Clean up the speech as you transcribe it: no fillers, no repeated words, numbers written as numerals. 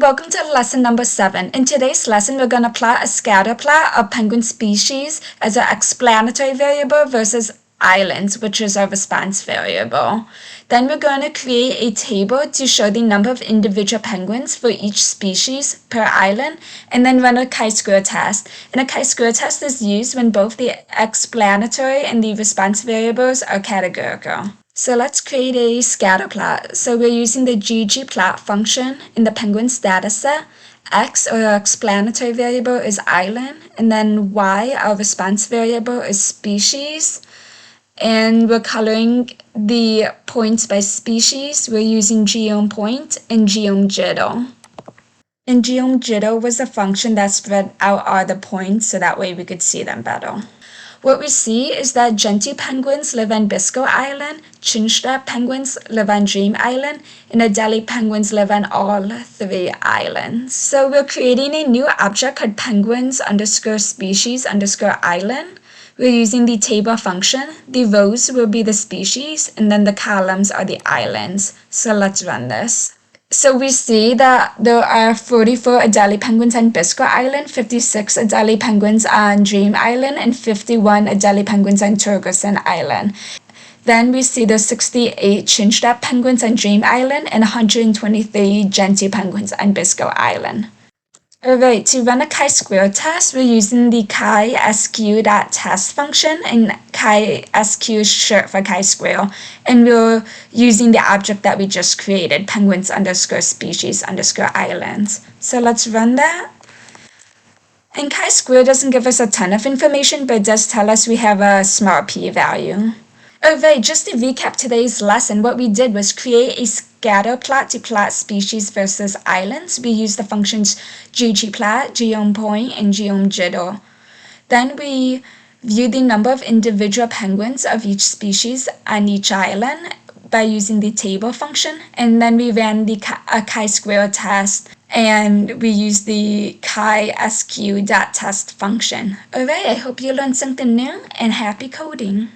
welcome to lesson number 7. In today's lesson, we're going to plot a scatter plot of penguin species as an explanatory variable versus islands, which is our response variable. Then we're going to create a table to show the number of individual penguins for each species per island, and then run a chi-square test. And a chi-square test is used when both the explanatory and the response variables are categorical. So let's create a scatter plot. So we're using the ggplot function in the penguins dataset. X, or our explanatory variable, is island, and then Y, our response variable, is species. And we're coloring the points by species. We're using geom point and geom jitter. And geom jitter was a function that spread out all the points so that way we could see them better. What we see is that gentoo penguins live on Biscoe Island, chinch penguins live on Dream Island, and Adelie penguins live on all 3 islands. So we're creating a new object called penguins underscore species underscore island. We're using the table function. The rows will be the species, and then the columns are the islands. So let's run this. So we see that there are 44 Adelie penguins on Biscoe Island, 56 Adelie penguins on Dream Island, and 51 Adelie penguins on Torgerson Island. Then we see the 68 chinch penguins on Dream Island and 123 gentoo penguins on Biscoe Island. Alright, to run a chi-square test, we're using the chisq.test function, and chisq is short for chi-square, and we're using the object that we just created, penguins underscore species underscore islands. So let's run that. And chi-square doesn't give us a ton of information, but it does tell us we have a small p-value. Alright, just to recap today's lesson, what we did was create a scatter plot to plot species versus islands. We used the functions ggplot, geom point, and geom jitter. Then we viewed the number of individual penguins of each species on each island by using the table function, and then we ran the chi-square test, and we used the chisq.test function. Alright, I hope you learned something new, and happy coding!